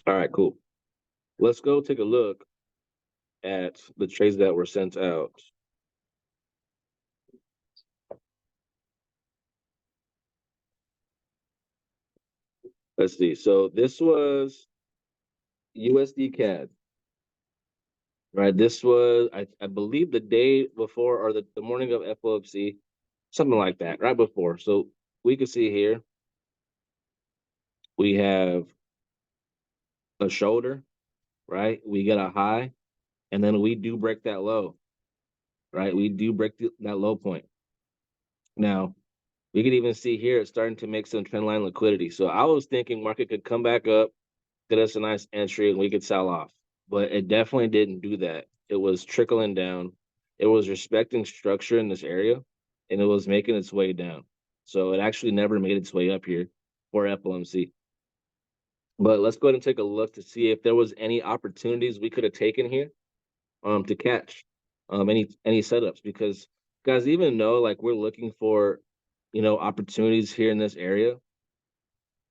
All right, cool. Let's go take a look at the trades that were sent out. Let's see. So this was USD CAD, right? This was, I believe, the day before or the morning of FOMC, something like that, right before. So we can see here we have a shoulder, right? We get a high, and then we do break that low, right? We do break that low point. Now, we could even see here it's starting to make some trend line liquidity. So I was thinking market could come back up, get us a nice entry, and we could sell off. But it definitely didn't do that. It was trickling down. It was respecting structure in this area, and it was making its way down. So it actually never made its way up here for FOMC. But let's go ahead and take a look to see if there was any opportunities we could have taken here to catch any setups, because guys, even though like we're looking for opportunities here in this area,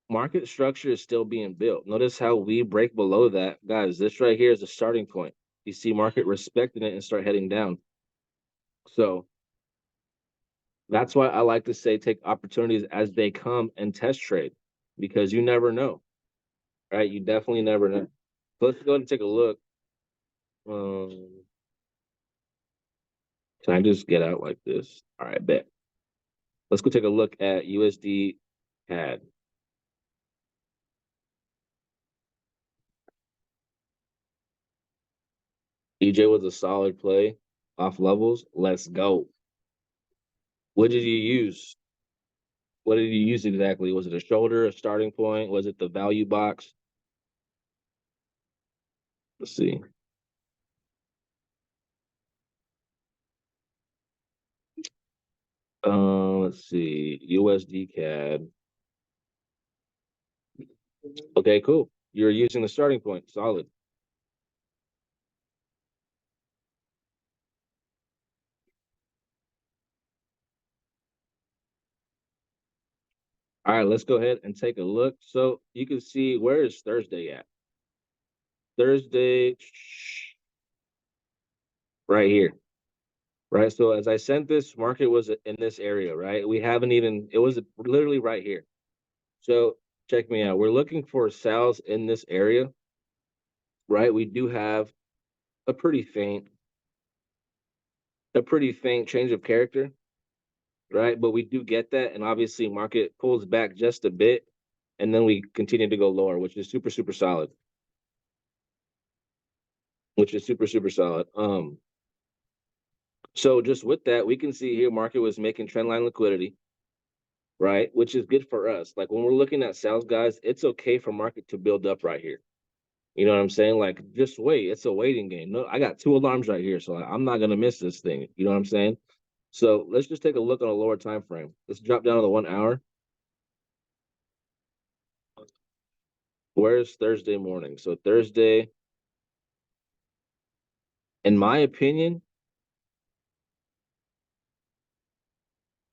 market structure is still being built. Notice how we break below that, guys. This right here is a starting point. You see market respecting it and start heading down. So that's why I like to say take opportunities as they come and test trade, because you never know, right? You definitely never know. So let's go ahead and take a look. um can I just get out like this? All right, bet. Let's go take a look at USD CAD. EJ was a solid play off levels. Let's go. What did you use? What did you use exactly? Was it a shoulder, a starting point? Was it the value box? Let's see. Let's see. USD CAD. Okay, cool. You're using the starting point. Solid. All right, let's go ahead and take a look. So you can see, where is Thursday at? Thursday, right here. Right. So as I sent this, market was in this area, right? We haven't even, it was literally right here. So check me out. We're looking for sales in this area, right? We do have a pretty faint, a pretty faint change of character, right? But we do get that, and obviously market pulls back just a bit, and then we continue to go lower, which is super, super solid. Which is super, super solid. So just with that, we can see here market was making trendline liquidity, right? Which is good for us. Like when we're looking at sales, guys, it's okay for market to build up right here. You know what I'm saying? Like, just wait. It's a waiting game. No, I got two alarms right here, so I'm not gonna miss this thing. You know what I'm saying? So let's just take a look on a lower time frame. Let's drop down to the 1 hour. Where's Thursday morning? So Thursday, in my opinion,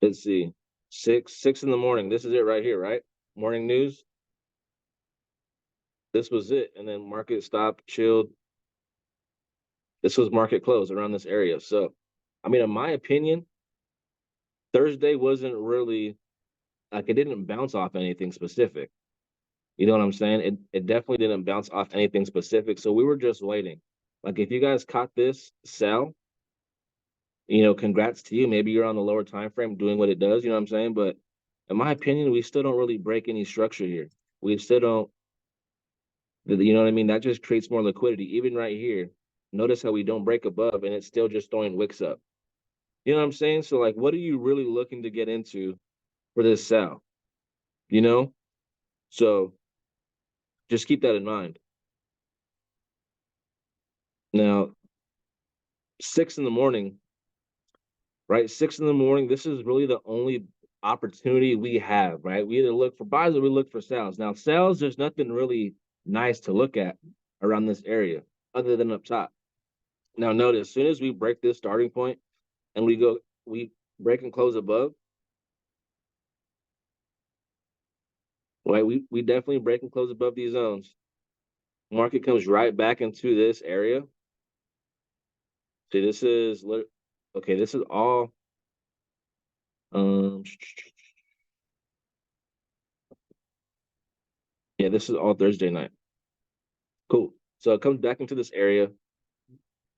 let's see, six in the morning. This is it right here, right? Morning news. This was it, and then market stopped, chilled. This was market close around this area. So, I mean, in my opinion, Thursday wasn't really like, it didn't bounce off anything specific. You know what I'm saying? It definitely didn't bounce off anything specific. So we were just waiting. Like if you guys caught this sell, congrats to you. Maybe you're on the lower time frame doing what it does, you know what I'm saying? But in my opinion, we still don't really break any structure here. We still don't, you know what I mean? That just creates more liquidity. Even right here, notice how we don't break above and it's still just throwing wicks up. You know what I'm saying? So like, what are you really looking to get into for this sell? You know? So just keep that in mind. Now, 6 in the morning, right? 6 in the morning, this is really the only opportunity we have, right? We either look for buys or we look for sales. Now, sales, there's nothing really nice to look at around this area other than up top. Now, notice, as soon as we break this starting point and we break and close above, right? We definitely break and close above these zones. Market comes right back into this area. See, this is okay. This is all um yeah, this is all Thursday night. Cool. So it comes back into this area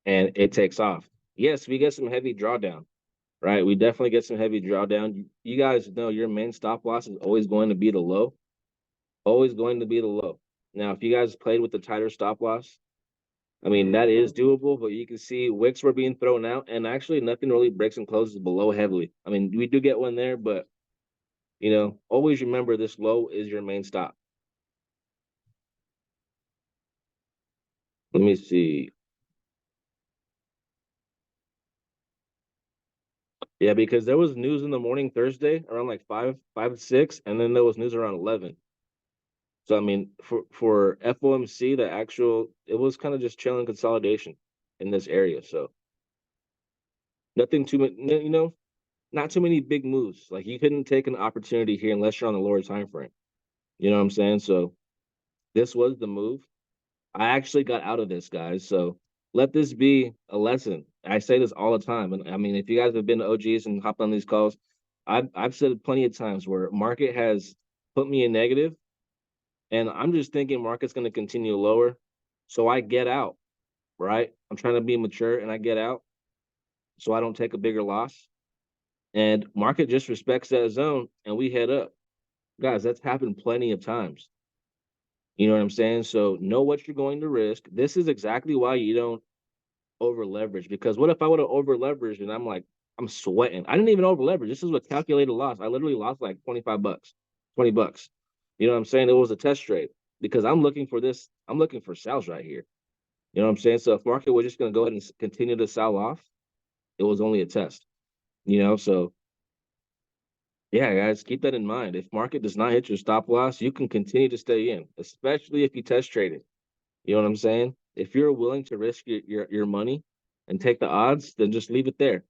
and it takes off. Yes, we get some heavy drawdown, right? We definitely get some heavy drawdown. You guys know your main stop loss is always going to be the low, always going to be the low. Now, if you guys played with the tighter stop loss, I mean, that is doable, but you can see wicks were being thrown out, and actually nothing really breaks and closes below heavily. I mean, we do get one there, but always remember this low is your main stop. Let me see. Yeah, because there was news in the morning Thursday around like 5, 6, and then there was news around 11. So I mean, for FOMC, the actual it was kind of just chilling consolidation in this area. So nothing too much, not too many big moves. Like you couldn't take an opportunity here unless you're on the lower time frame. You know what I'm saying? So this was the move. I actually got out of this, guys. So let this be a lesson. I say this all the time, and I mean, if you guys have been to OGs and hopped on these calls, I've said plenty of times where market has put me in negative, and I'm just thinking market's going to continue lower, so I get out. Right? I'm trying to be mature, and I get out, so I don't take a bigger loss. And market just respects that zone, and we head up, guys. That's happened plenty of times. You know what I'm saying? So know what you're going to risk. This is exactly why you don't over leverage, because what if I would have over leveraged and I'm like, I'm sweating. I didn't even over leverage. This is a calculated loss. I literally lost like 25 bucks, 20 bucks. You know what I'm saying? It was a test trade because I'm looking for this. I'm looking for sales right here. You know what I'm saying? So if market was just going to go ahead and continue to sell off, it was only a test, So yeah, guys, keep that in mind. If market does not hit your stop loss, you can continue to stay in, especially if you test trade it. You know what I'm saying? If you're willing to risk your money and take the odds, then just leave it there.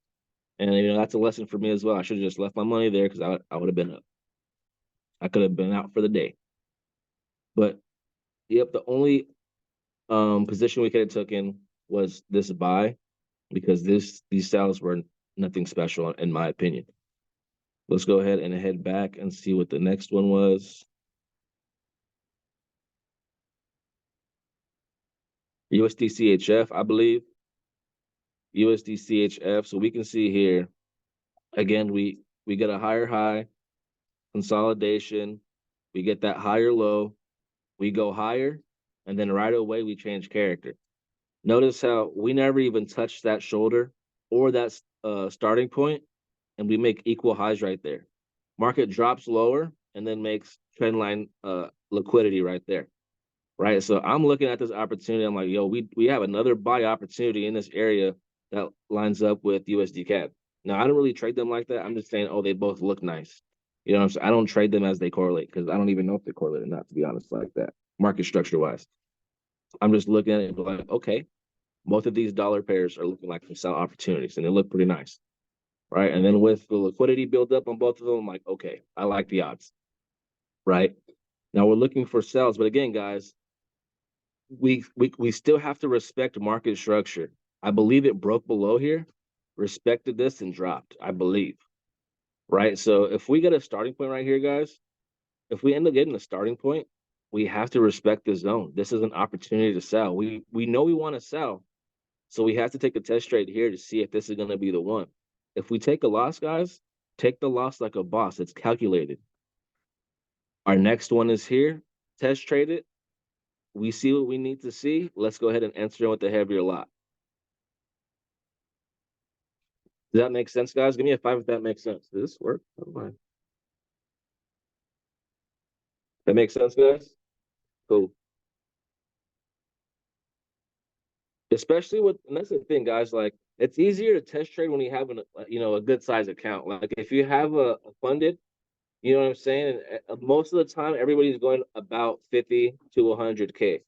And that's a lesson for me as well. I should have just left my money there because I would have been up. I could have been out for the day. But yep, the only position we could have taken was this buy because these sales were nothing special in my opinion. Let's go ahead and head back and see what the next one was. USD I believe. USD So we can see here again we get a higher high, consolidation, we get that higher low, we go higher, and then right away we change character. Notice how we never even touched that shoulder or that starting point, and we make equal highs right there. Market drops lower and then makes trend line liquidity right there. Right. So I'm looking at this opportunity. I'm like, yo, we have another buy opportunity in this area that lines up with USD CAD. Now I don't really trade them like that. I'm just saying, oh, they both look nice. You know what I'm saying? I don't trade them as they correlate because I don't even know if they correlate or not, to be honest, like that, market structure wise. I'm just looking at it and be like, okay, both of these dollar pairs are looking like some sell opportunities and they look pretty nice. Right. And then with the liquidity build up on both of them, I'm like, okay, I like the odds. Right. Now we're looking for sells. But again, guys, we still have to respect market structure. I believe it broke below here, respected this and dropped, I believe. Right. So if we get a starting point right here, guys, if we end up getting a starting point, we have to respect the zone. This is an opportunity to sell. We know we want to sell. So we have to take a test trade here to see if this is going to be the one. If we take a loss, guys, take the loss like a boss. It's calculated. Our next one is here. Test trade it. We see what we need to see. Let's go ahead and enter in with the heavier lot. Does that make sense, guys? Give me a 5 if that makes sense. Does this work? Oh, that makes sense, guys? Cool. Especially with, and that's the thing, guys, like it's easier to test trade when you have a good size account. Like if you have a funded, you know what I'm saying? And most of the time, everybody's going about 50 to 100K.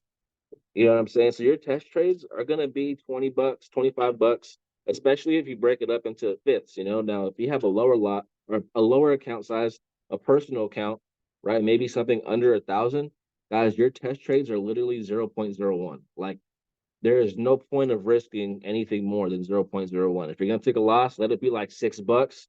You know what I'm saying? So your test trades are gonna be 20 bucks, 25 bucks, especially if you break it up into fifths. Now if you have a lower lot or a lower account size, a personal account, right? Maybe something under 1,000. Guys, your test trades are literally 0.01. Like, there is no point of risking anything more than 0.01. If you're gonna take a loss, let it be like $6.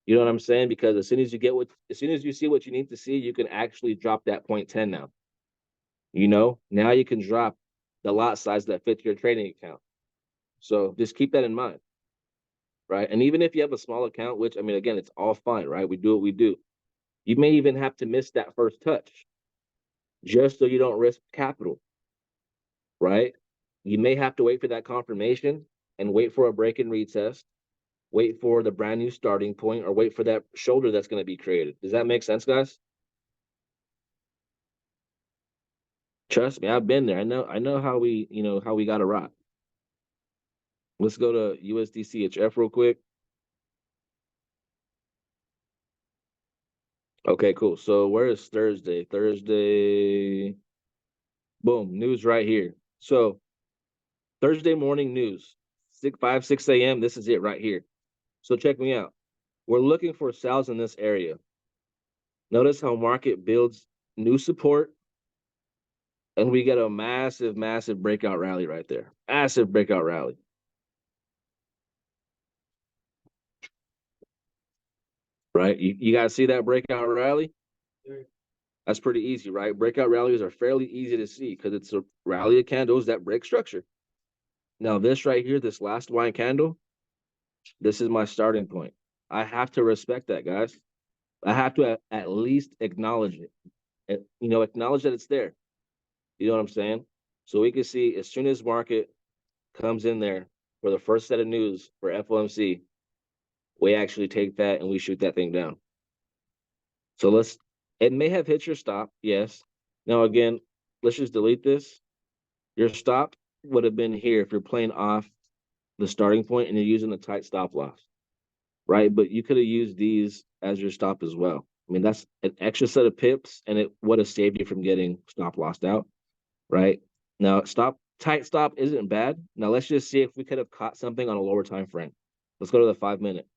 You know what I'm saying? Because as soon as you see what you need to see, you can actually drop that 0.10 now. Now you can drop the lot size that fits your trading account. So just keep that in mind, right? And even if you have a small account, which I mean, again, it's all fine, right? We do what we do. You may even have to miss that first touch just so you don't risk capital, right? You may have to wait for that confirmation and wait for a break and retest, wait for the brand new starting point, or wait for that shoulder that's going to be created. Does that make sense, guys? Trust me, I've been there. I know how we got to rock. Let's go to USDCHF real quick. Okay, cool. So where is Thursday? Thursday, boom, news right here. So Thursday morning news, 6 a.m. This is it right here. So check me out. We're looking for sales in this area. Notice how market builds new support, and we get a massive, massive breakout rally right there. Massive breakout rally. Right? You guys see that breakout rally? That's pretty easy, right? Breakout rallies are fairly easy to see because it's a rally of candles that break structure. Now, this right here, this last wine candle, this is my starting point. I have to respect that, guys. I have to at least acknowledge it. Acknowledge that it's there. You know what I'm saying? So we can see as soon as market comes in there for the first set of news for FOMC, we actually take that and we shoot that thing down. So it may have hit your stop, yes. Now, again, let's just delete this. Your stop would have been here if you're playing off the starting point and you're using a tight stop loss, right? But you could have used these as your stop as well. I mean, that's an extra set of pips, and it would have saved you from getting stop lossed out, right? Now, tight stop isn't bad. Now, let's just see if we could have caught something on a lower time frame. Let's go to the 5 minute.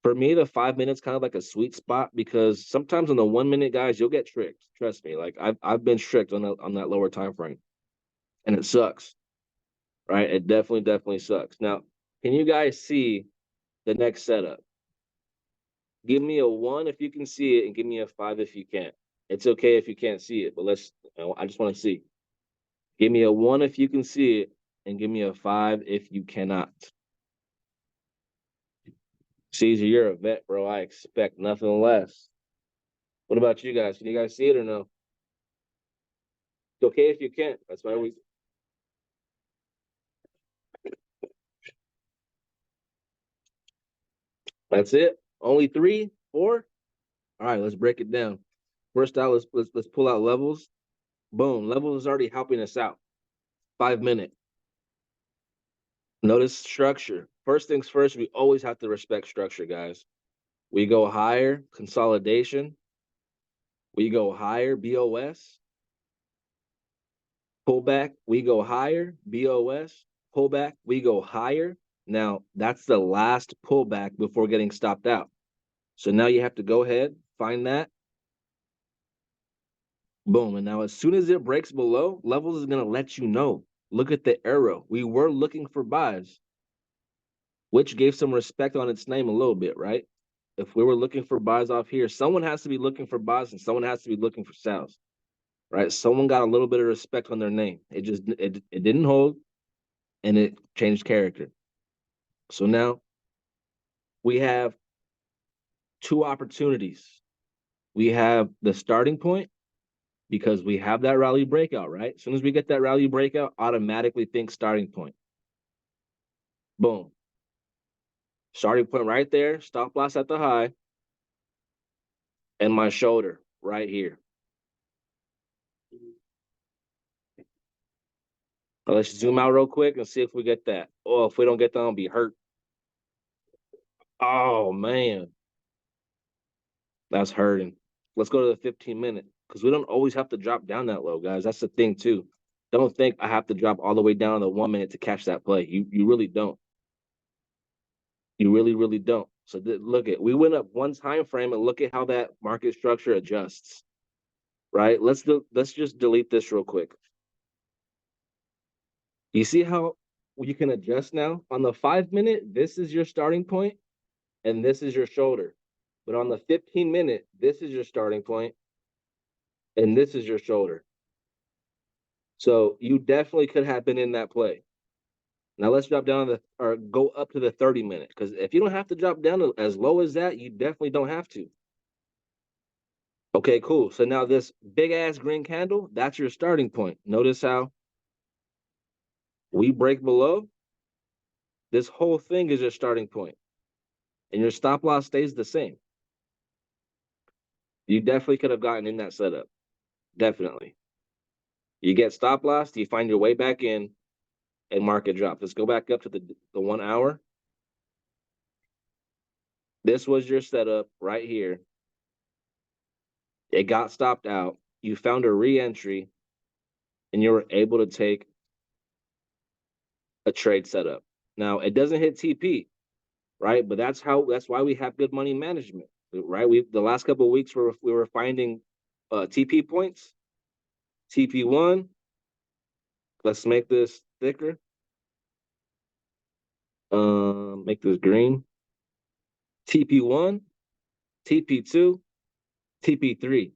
For me, the 5 minutes kind of like a sweet spot because sometimes on the 1 minute, guys, you'll get tricked. Trust me. Like I've been tricked on that lower time frame, and it sucks, right? It definitely sucks. Now, can you guys see the next setup? Give me a 1 if you can see it, and give me a 5 if you can't. It's okay if you can't see it, but I just want to see. Give me a 1 if you can see it, and give me a 5 if you cannot. Caesar, you're a vet, bro. I expect nothing less. What about you guys? Can you guys see it or no? It's okay if you can't. That's why we. That's it. Only 3, 4. All right, let's break it down. First out, let's pull out levels. Boom, levels is already helping us out. 5 minute. Notice structure. First things first, we always have to respect structure, guys. We go higher, consolidation. We go higher, BOS. Pullback, we go higher, BOS. Pullback, we go higher. Now, that's the last pullback before getting stopped out. So now you have to go ahead, find that. Boom. And now as soon as it breaks below, levels is going to let you know. Look at the arrow. We were looking for buys, which gave some respect on its name a little bit, right? If we were looking for buys off here, someone has to be looking for buys and someone has to be looking for sells, right? Someone got a little bit of respect on their name. It didn't hold and it changed character. So now we have two opportunities. We have the starting point because we have that rally breakout, right? As soon as we get that rally breakout, automatically think starting point. Boom. Starting point right there, stop loss at the high, and my shoulder right here. Now let's zoom out real quick and see if we get that. Oh, if we don't get that, I'll be hurt. Oh, man. That's hurting. Let's go to the 15 minute because we don't always have to drop down that low, guys. That's the thing, too. Don't think I have to drop all the way down to 1 minute to catch that play. You really don't. You really don't. So look at we went up one time frame and look at how that market structure adjusts. right? Let's just delete this real quick. You see how you can adjust now? On the 5 minute, this is your starting point and this is your shoulder. But on the 15 minute, this is your starting point and this is your shoulder. So you definitely could have been in that play. Now let's drop down to the or go up to the 30 minute because if you don't have to drop down as low as that, you definitely don't have to. Okay, cool. So now this big ass green candle, that's your starting point. Notice how we break below. This whole thing is your starting point, and your stop loss stays the same. You definitely could have gotten in that setup. Definitely. You get stop loss, you find your way back in, and market drop. Let's go back up to the 1 hour. This was your setup right here. It got stopped out. You found a re-entry, and you were able to take a trade setup. Now it doesn't hit TP, right? But that's why we have good money management, right? We the last couple of weeks we were finding TP points. TP1. Let's make this thicker. Make this green. TP1, TP2, TP3.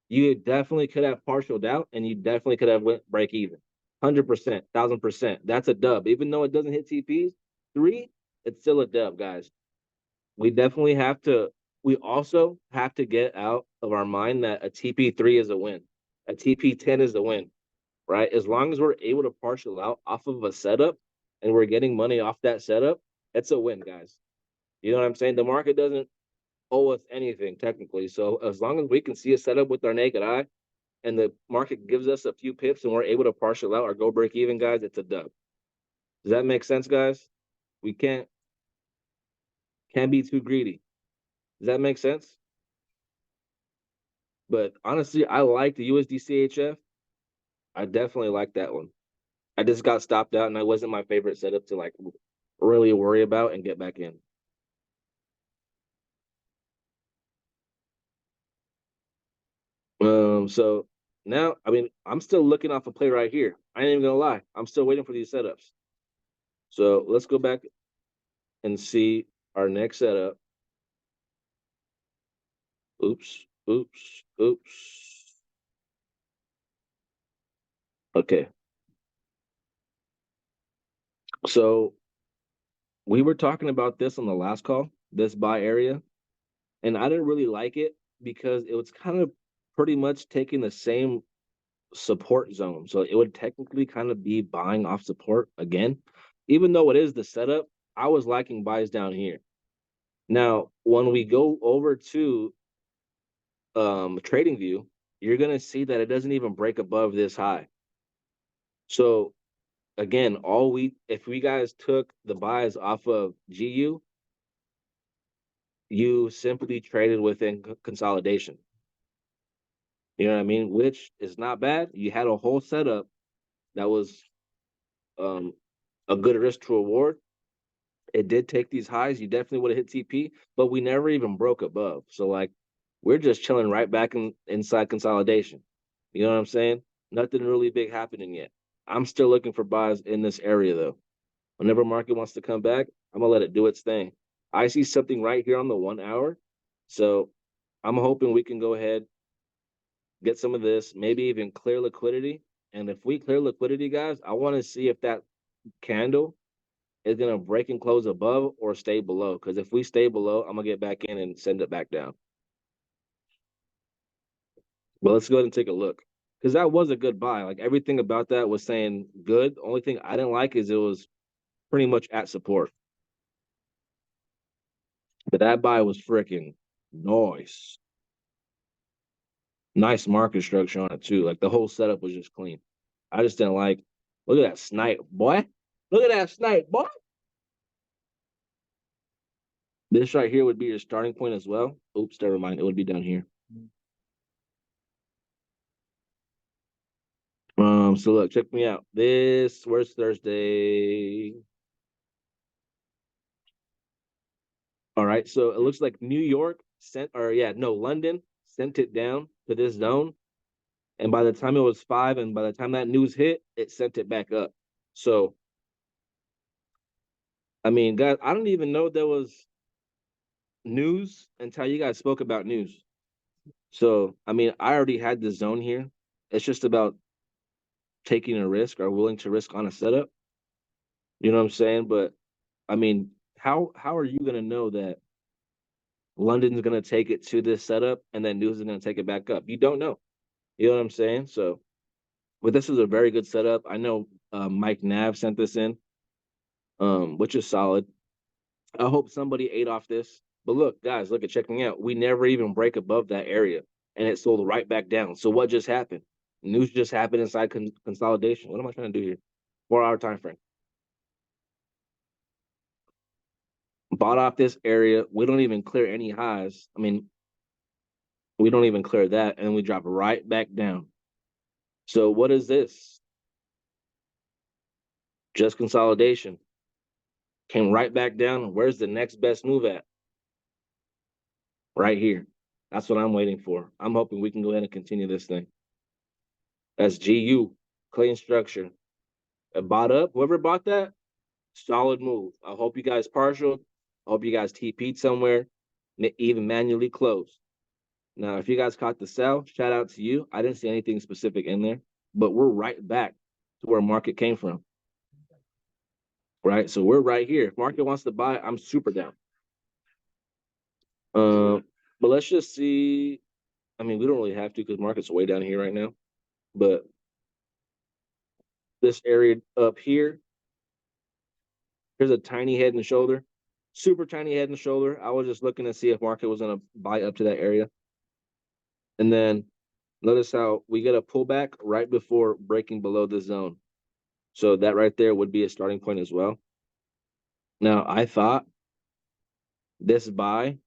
You definitely could have partialed out, and you definitely could have went break even. 100%, 1,000%. That's a dub. Even though it doesn't hit TPs, three, it's still a dub, guys. We definitely have to. We also have to get out of our mind that a TP3 is a win. A TP10 is the win, right? As long as we're able to partial out off of a setup and we're getting money off that setup, it's a win, guys. You know what I'm saying? The market doesn't owe us anything technically. So as long as we can see a setup with our naked eye and the market gives us a few pips and we're able to partial out or go break even, guys, it's a dub. Does that make sense, guys? We can't be too greedy. Does that make sense? But honestly, I like the USD CHF. I definitely like that one. I just got stopped out and that wasn't my favorite setup to like really worry about and get back in. So now, I mean, I'm still looking off a play right here. I ain't even gonna lie. I'm still waiting for these setups. So let's go back and see our next setup. Oops, oops, oops. Okay. So we were talking about this on the last call, this buy area, and I didn't really like it because it was kind of pretty much taking the same support zone. So it would technically kind of be buying off support again. Even though it is the setup, I was liking buys down here. Now, when we go over to trading view, you're gonna see that it doesn't even break above this high. So again, all we if we guys took the buys off of GU, you simply traded within consolidation. You know what I mean? Which is not bad. You had a whole setup that was um, a good risk to reward. It did take these highs. You definitely would have hit TP, but we never even broke above. So like, we're just chilling right back inside consolidation. You know what I'm saying? Nothing really big happening yet. I'm still looking for buys in this area though. Whenever market wants to come back, I'm gonna let it do its thing. I see something right here on the 1 hour, so I'm hoping we can go ahead, get some of this, maybe even clear liquidity. And if we clear liquidity, guys, I want to see if that candle is gonna break and close above or stay below. Because if we stay below, I'm gonna get back in and send it back down. But let's go ahead and take a look. Because that was a good buy. Like everything about that was saying good. The only thing I didn't like is it was pretty much at support. But that buy was freaking nice. Nice market structure on it too. Like the whole setup was just clean. I just didn't like. Look at that snipe, boy. Look at that snipe, boy. This right here would be your starting point as well. Oops, never mind. It would be down here. So look, check me out. Where's Thursday? All right, so it looks like New York sent, or yeah, no, London sent it down to this zone. And by the time it was 5, and by the time that news hit, it sent it back up. So, I mean, guys, I don't even know there was news until you guys spoke about news. So, I mean, I already had the zone here. It's just about taking a risk or willing to risk on a setup. You know what I'm saying? But I mean, how are you gonna know that London's gonna take it to this setup and then news is gonna take it back up? You don't know. You know what I'm saying? So, but this is a very good setup. I know Mike Nav sent this in, which is solid. I hope somebody ate off this. But look, guys, look at check me out. We never even break above that area, and it sold right back down. So what just happened? News just happened inside consolidation. What am I trying to do here? 4 hour time frame. Bought off this area. We don't even clear any highs. I mean, we don't even clear that, and we drop right back down. So what is this? Just consolidation. Came right back down. Where's the next best move at? Right here. That's what I'm waiting for. I'm hoping we can go ahead and continue this thing. That's GU, clean structure. It bought up. Whoever bought that, solid move. I hope you guys partial. I hope you guys TP'd somewhere, even manually closed. Now, if you guys caught the sell, shout out to you. I didn't see anything specific in there, but we're right back to where market came from. Right? So we're right here. If market wants to buy, I'm super down. But let's just see. I mean, we don't really have to because market's way down here right now. But this area up here, here's a tiny head and shoulder, super tiny head and shoulder. I was just looking to see if market was going to buy up to that area. And then notice how we get a pullback right before breaking below the zone. So that right there would be a starting point as well. Now, I thought this buy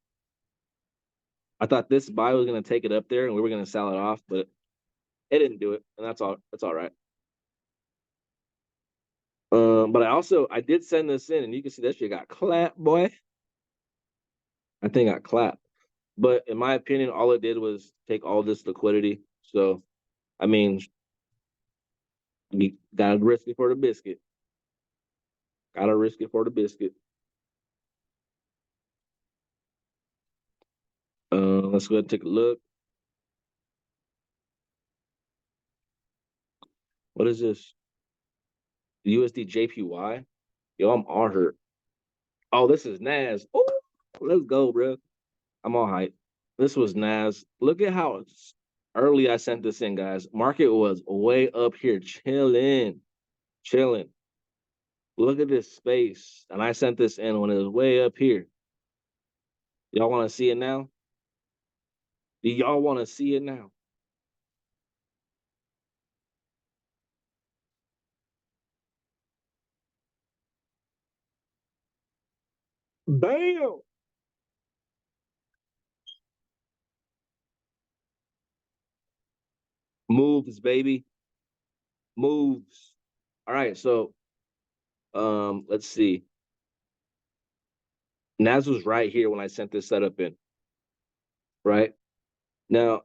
was going to take it up there and we were going to sell it off, but it didn't do it. And that's all. That's all right. But I did send this in, and you can see that shit got clapped, boy. I think I got clapped. But in my opinion, all it did was take all this liquidity. So, I mean, you gotta risk it for the biscuit. Gotta risk it for the biscuit. Let's go ahead and take a look. What is this? USD JPY. Yo, I'm all hurt. Oh, this is NAS. Oh, let's go, bro. I'm all hype. This was NAS. Look at how early I sent this in, guys. Market was way up here, chilling. Look at this space. And I sent this in when it was way up here. Y'all want to see it now? Do y'all want to see it now? Bam! Moves, baby. Moves. All right, so let's see. Naz was right here when I sent this setup in. Right? Now,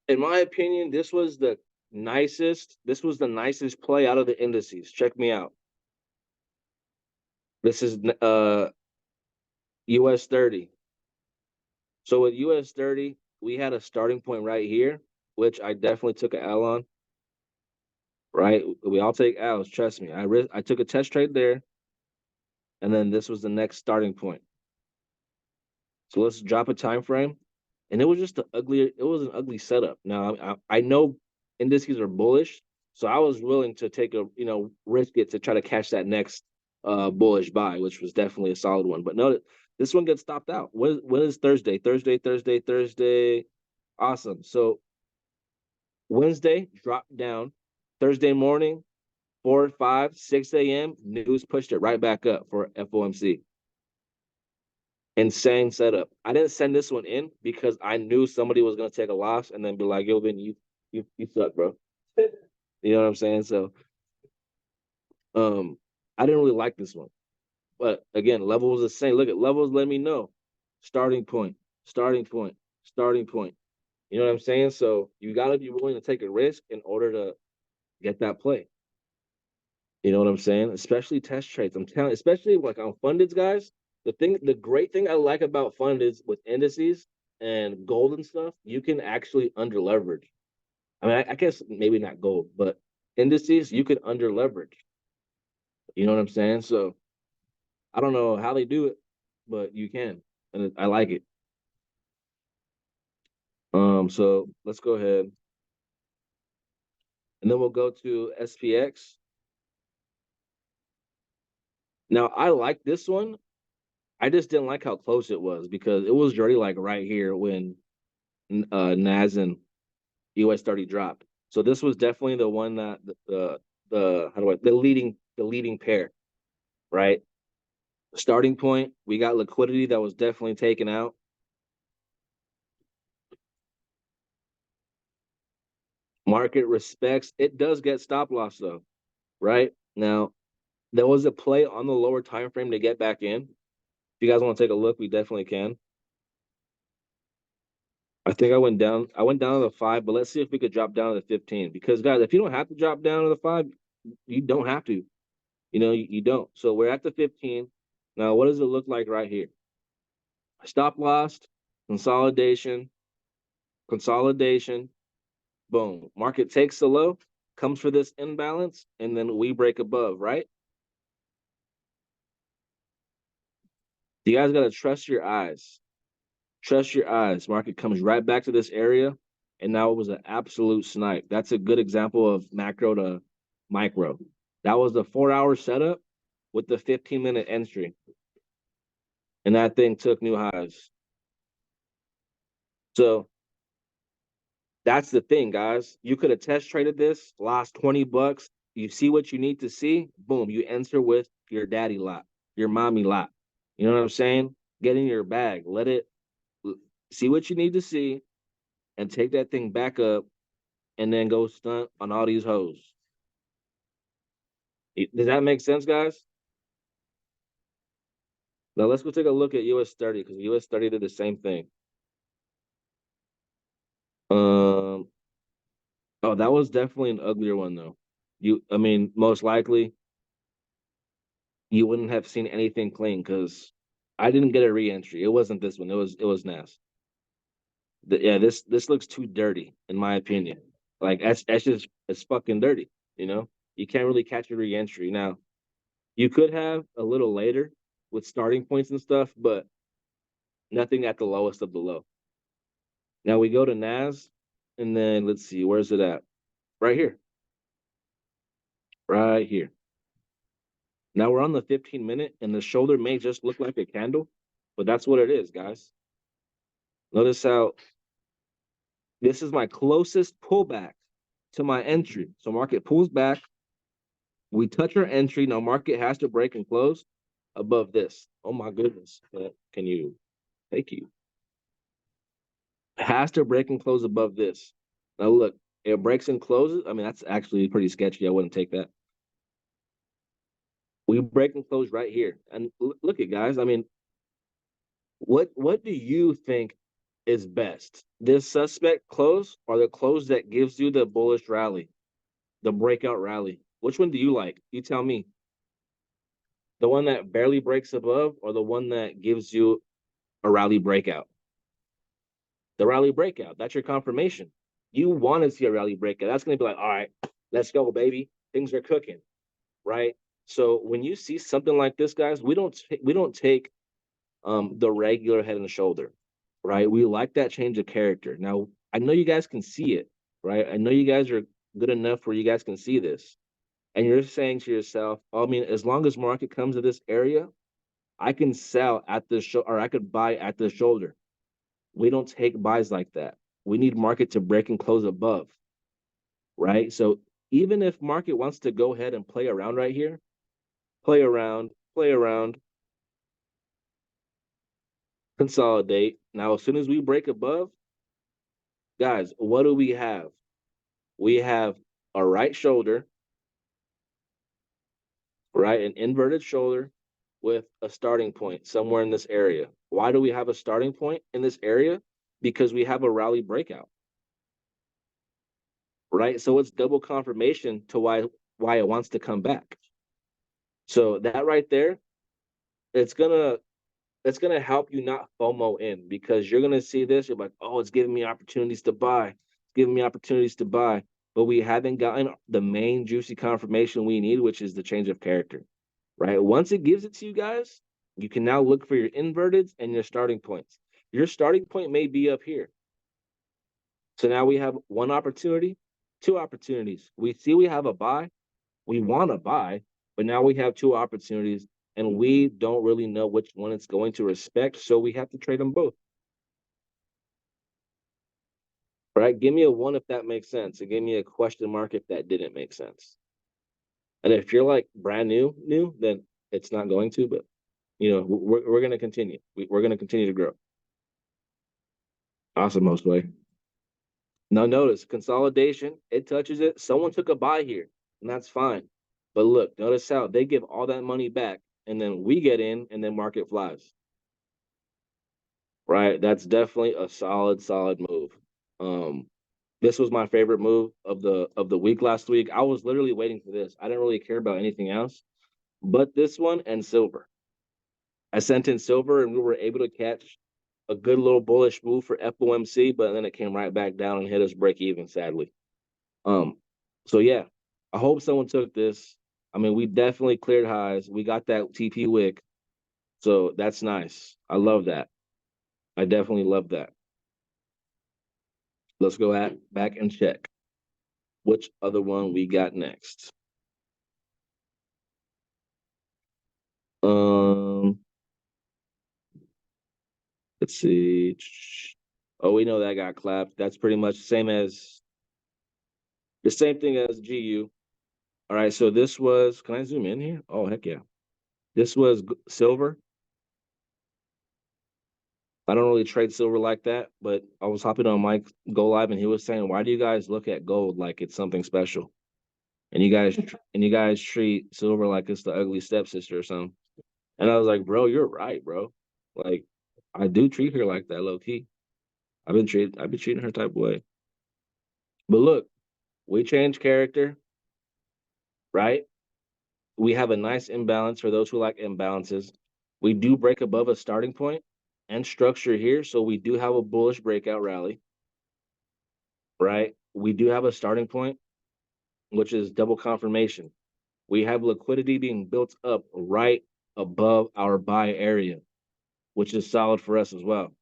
in my opinion, this was the nicest play out of the indices. Check me out. This is US 30. So with US 30, we had a starting point right here, which I definitely took an L on. Right? We all take L's, trust me. I took a test trade there, and then this was the next starting point. So let's drop a time frame. And it was just it was an ugly setup. Now I know indices are bullish, so I was willing to take risk it to try to catch that next bullish buy, which was definitely a solid one. But no, this one gets stopped out. When is Thursday? Thursday. Awesome. So Wednesday dropped down. Thursday morning, 4, 5, 6 a.m. News pushed it right back up for FOMC. Insane setup. I didn't send this one in because I knew somebody was gonna take a loss and then be like, "Yo, Vin, you suck, bro." You know what I'm saying? So, I didn't really like this one, but again, level was the same. Look at levels. Let me know. Starting point. Starting point. Starting point. You know what I'm saying? So you got to be willing to take a risk in order to get that play. You know what I'm saying? Especially test trades. I'm telling, especially like on fundeds, guys. The great thing I like about fundeds with indices and gold and stuff, you can actually under leverage. I mean, I guess maybe not gold, but indices you could under leverage. You know what I'm saying? So I don't know how they do it, but you can, and I like it. So let's go ahead, and then we'll go to SPX. Now I like this one. I just didn't like how close it was because it was already like right here when NAS and US 30 dropped. So this was definitely the one that the how do I the leading pair, right? Starting point, we got liquidity that was definitely taken out. Market respects. It does get stop loss though, right? Now, there was a play on the lower time frame to get back in. If you guys want to take a look, we definitely can. I think I went down. I went down to the 5, but let's see if we could drop down to the 15. Because guys, if you don't have to drop down to the 5, you don't have to. You know, you don't. So we're at the 15. Now, what does it look like right here? Stop loss, consolidation, consolidation, boom. Market takes the low, comes for this imbalance, and then we break above, right? You guys got to trust your eyes. Trust your eyes. Market comes right back to this area, and now it was an absolute snipe. That's a good example of macro to micro. That was the 4-hour setup with the 15-minute entry, and that thing took new highs. So that's the thing, guys. You could have test traded this, lost $20. You see what you need to see, boom, you enter with your daddy lot, your mommy lot. You know what I'm saying? Get in your bag, let it see what you need to see, and take that thing back up, and then go stunt on all these hoes. Does that make sense, guys? Now let's go take a look at US 30 because US 30 did the same thing. Um, oh, that was definitely an uglier one though. I mean, most likely you wouldn't have seen anything clean because I didn't get a re-entry. It wasn't this one. It was NAS. Yeah, this looks too dirty in my opinion. Like that's just it's fucking dirty. You know, you can't really catch a re-entry. Now you could have a little later with starting points and stuff, but nothing at the lowest of the low. Now we go to NAS, and then let's see, where's it at? Right here, right here. Now we're on the 15-minute, and the shoulder may just look like a candle, but that's what it is, guys. Notice how this is my closest pullback to my entry. So market pulls back. We touch our entry. Now market has to break and close above this. Oh my goodness. Can you? Thank you. Has to break and close above this. Now look, it breaks and closes. I mean, that's actually pretty sketchy. I wouldn't take that. We break and close right here. And look at guys. I mean, what do you think is best? This suspect close or the close that gives you the bullish rally, the breakout rally? Which one do you like? You tell me. The one that barely breaks above or the one that gives you a rally breakout? The rally breakout. That's your confirmation. You want to see a rally breakout. That's going to be like, all right, let's go, baby. Things are cooking, right? So when you see something like this, guys, we don't take the regular head and shoulder, right? We like that change of character. Now, I know you guys can see it, right? I know you guys are good enough where you guys can see this. And you're saying to yourself, I mean, as long as market comes to this area, I can sell at the show or I could buy at the shoulder. We don't take buys like that. We need market to break and close above, right? So even if market wants to go ahead and play around right here, play around, consolidate. Now, as soon as we break above, guys, what do we have? We have a right shoulder, right? An inverted shoulder with a starting point somewhere in this area. Why do we have a starting point in this area? Because we have a rally breakout. right? So it's double confirmation to why it wants to come back. So that right there, it's gonna it's gonna help you not FOMO in because you're gonna see this. You're like, oh, it's giving me opportunities to buy. It's giving me opportunities to buy. But we haven't gotten the main juicy confirmation we need, which is the change of character. Right? Once it gives it to you guys, you can now look for your inverteds and your starting points. Your starting point may be up here. So now we have one opportunity, two opportunities. We see we have a buy, we want to buy, but now we have two opportunities and we don't really know which one it's going to respect. So we have to trade them both. Right? Give me a one if that makes sense. And give me a question mark if that didn't make sense. And if you're like brand new, then it's not going to, but we're going to continue. We're going to continue to grow. Awesome, most way. Now notice consolidation, it touches it. Someone took a buy here, and that's fine. But look, notice how they give all that money back, and then we get in, and then market flies. Right? That's definitely a solid move. Um, this was my favorite move of the week last week. I was literally waiting for this. I didn't really care about anything else, but this one and silver. I sent in silver, and we were able to catch a good little bullish move for FOMC, but then it came right back down and hit us break even, sadly. Um, so yeah, I hope someone took this. I mean, we definitely cleared highs. We got that TP wick, so that's nice. I love that. I definitely love that. Let's go back and check which other one we got next. Um, let's see. Oh, we know that got clapped. That's pretty much the same thing as GU. All right, so this was. Can I zoom in here? Oh, heck yeah. This was silver. I don't really trade silver like that, but I was hopping on Mike Go Live and he was saying, "Why do you guys look at gold like it's something special? And you guys treat silver like it's the ugly stepsister or something?" And I was like, "Bro, you're right, bro. Like, I do treat her like that, low key. I've been treating her type of way. But look, we change character, right? We have a nice imbalance for those who like imbalances. We do break above a starting point and structure here, so we do have a bullish breakout rally, right? We do have a starting point, which is double confirmation. We have liquidity being built up right above our buy area, which is solid for us as well,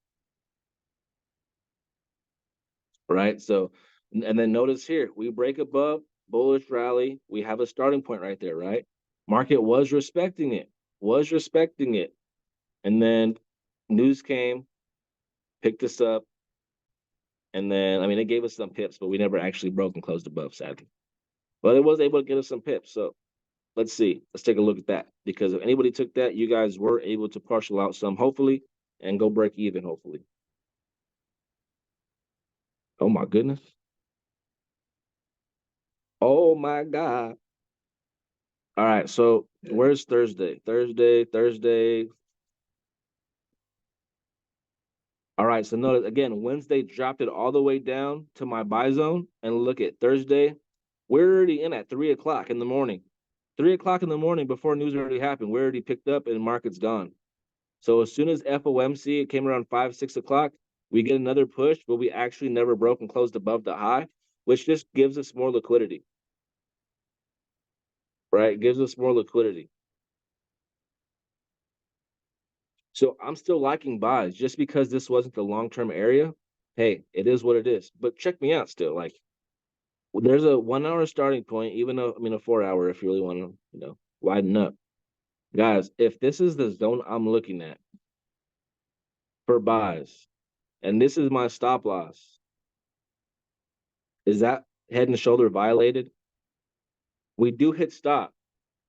right? So, and then notice here, we break above, bullish rally. We have a starting point right there, right? Market was respecting it. And then news came, picked us up. And then, I mean, it gave us some pips, but we never actually broke and closed above, sadly. But it was able to get us some pips. So let's see. Let's take a look at that. Because if anybody took that, you guys were able to partial out some, hopefully, and go break even, hopefully. Oh my goodness. Oh my God. All right. So where's Thursday? Thursday. All right. So notice again, Wednesday dropped it all the way down to my buy zone. And look at Thursday. We're already in at 3 o'clock in the morning. 3 o'clock in the morning before news already happened. We're already picked up and the market's gone. So as soon as FOMC, it came around 5, 6 o'clock, we get another push, but we actually never broke and closed above the high, which just gives us more liquidity, right? It gives us more liquidity. So I'm still liking buys just because this wasn't the long-term area. Hey, it is what it is. But check me out still. Like there's a 1 hour starting point, even though I mean a 4 hour if you really want to, widen up. Guys, if this is the zone I'm looking at for buys, and this is my stop loss, is that head and shoulder violated? We do hit stop,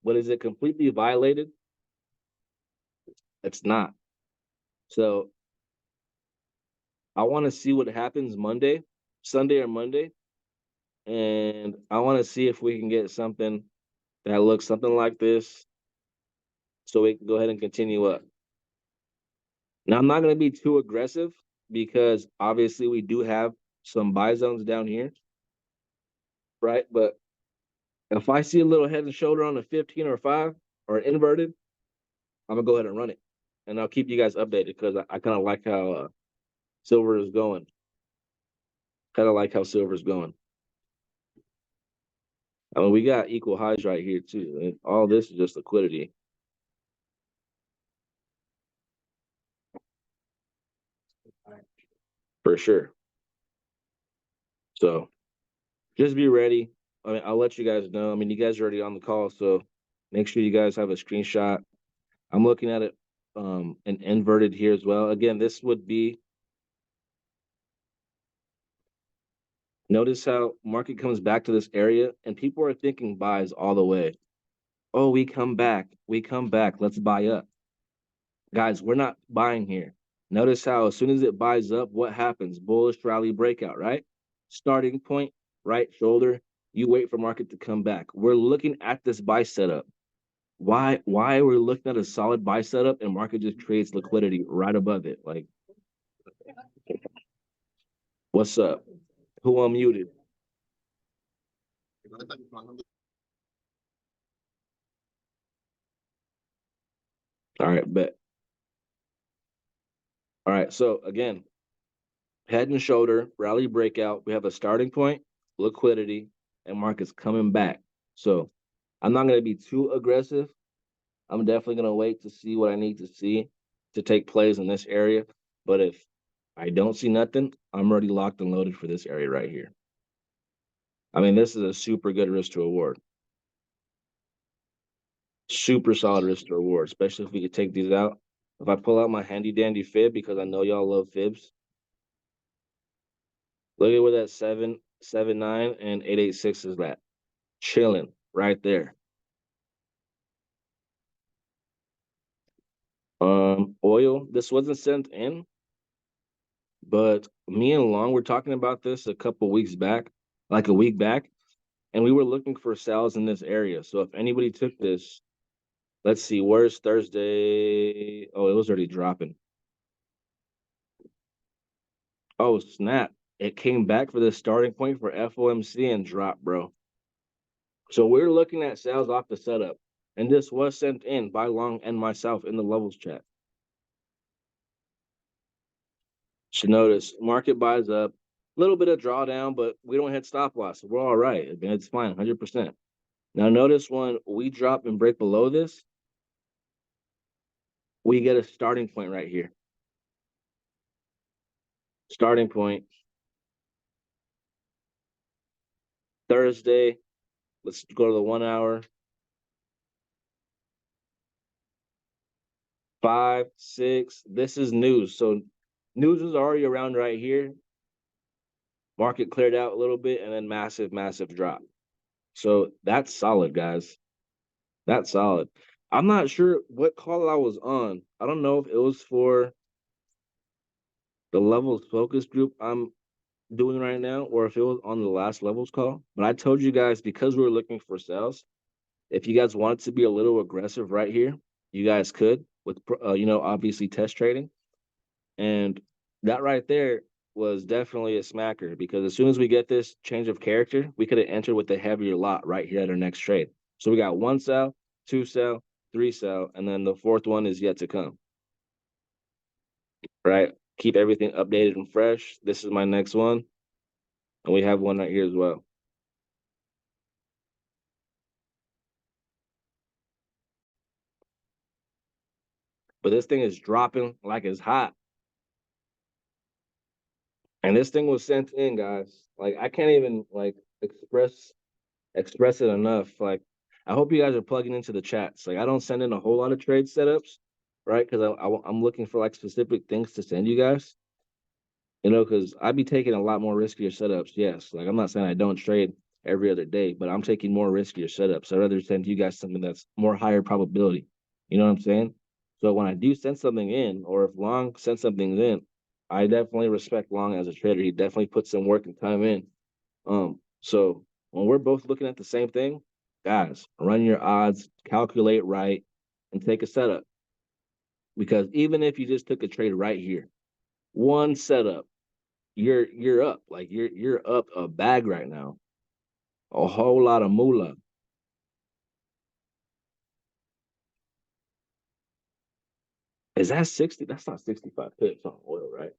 but is it completely violated? It's not. So I want to see what happens Sunday or Monday, and I want to see if we can get something that looks something like this so we can go ahead and continue up. Now, I'm not going to be too aggressive because obviously we do have some buy zones down here. right? But if I see a little head and shoulder on a 15 or 5 or inverted, I'm gonna go ahead and run it, and I'll keep you guys updated because I kind of like how silver is going. Kind of like how silver is going. I mean, we got equal highs right here too. And all this is just liquidity for sure. So just be ready. I mean, I'll let you guys know. I mean, you guys are already on the call, so make sure you guys have a screenshot. I'm looking at it and inverted here as well. Again, this would be, notice how market comes back to this area and people are thinking buys all the way. Oh, we come back, let's buy up. Guys, we're not buying here. Notice how as soon as it buys up, what happens? Bullish rally breakout, right? Starting point, right shoulder. You wait for market to come back. We're looking at this buy setup. Why are we looking at a solid buy setup and market just creates liquidity right above it? Like, what's up? Who unmuted? All right, bet. All right, so again, head and shoulder, rally breakout. We have a starting point, liquidity, and markets coming back. So I'm not going to be too aggressive. I'm definitely going to wait to see what I need to see to take plays in this area. But if I don't see nothing, I'm already locked and loaded for this area right here. I mean, this is a super good risk to reward. Super solid risk to reward, especially if we could take these out. If I pull out my handy dandy fib, because I know y'all love fibs, look at where that 779 and 886 is at. Chilling right there. Oil, this wasn't sent in, but me and Long were talking about this a couple weeks back, like a week back, and we were looking for sales in this area. So if anybody took this, let's see, where's Thursday? Oh, it was already dropping. Oh, snap. It came back for the starting point for FOMC and dropped, bro. So we're looking at sales off the setup. And this was sent in by Long and myself in the levels chat. Should notice market buys up, a little bit of drawdown, but we don't hit stop loss. So we're all right. I mean, it's fine, 100%. Now, notice when we drop and break below this, we get a starting point right here. Starting point. Thursday. Let's go to the 1 hour. 5, 6. This is news. So news is already around right here. Market cleared out a little bit and then massive, massive drop. So that's solid, guys. That's solid. I'm not sure what call I was on. I don't know if it was for the levels focus group I'm doing right now or if it was on the last levels call. But I told you guys because we were looking for sales, if you guys wanted to be a little aggressive right here, you guys could with, obviously test trading. And that right there was definitely a smacker because as soon as we get this change of character, we could have entered with a heavier lot right here at our next trade. So we got 1 sell, 2 sell, 3 sell, and then the 4th one is yet to come. Right? Keep everything updated and fresh. This is my next one. And we have one right here as well. But this thing is dropping like it's hot. And this thing was sent in, guys. Like I can't even like express it enough. Like I hope you guys are plugging into the chats. Like I don't send in a whole lot of trade setups, right? Because I'm looking for like specific things to send you guys. Because I'd be taking a lot more riskier setups. Yes, like I'm not saying I don't trade every other day, but I'm taking more riskier setups. I'd rather send you guys something that's more higher probability. You know what I'm saying? So when I do send something in, or if Long sends something in, I definitely respect Long as a trader. He definitely puts some work and time in. So when we're both looking at the same thing, guys, run your odds, calculate right, and take a setup. Because even if you just took a trade right here, one setup, you're up. Like you're up a bag right now. A whole lot of moolah. Is that 60? That's not 65 pips on oil, right?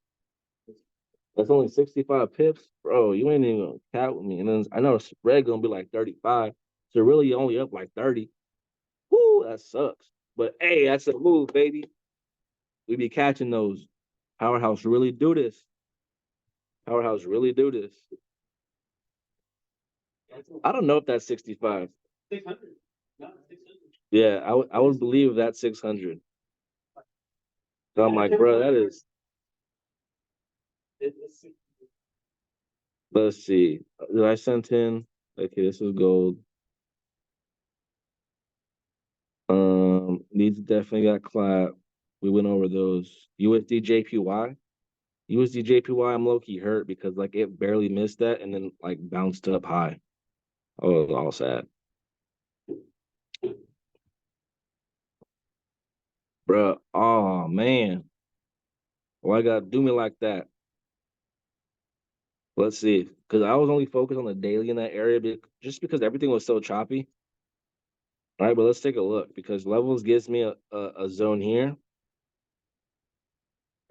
That's only 65 pips, bro. You ain't even gonna count with me. And then I know the spread gonna be like 35. So really you only up like 30. Whoo, that sucks. But hey, that's a move, baby. We be catching those. Powerhouse really do this. Powerhouse really do this. I don't know if that's 65. 600. Yeah, I would believe that's 600. So I'm like, bro, that is. Let's see. Did I send in? Okay, this is gold. These definitely got clap. We went over those. USD JPY. USD JPY, I'm low key hurt because like it barely missed that and then like bounced up high. Oh, it was all sad, bro. Oh man, why you gotta do me like that? Let's see, because I was only focused on the daily in that area, just because everything was so choppy. All right, but let's take a look because levels gives me a zone here,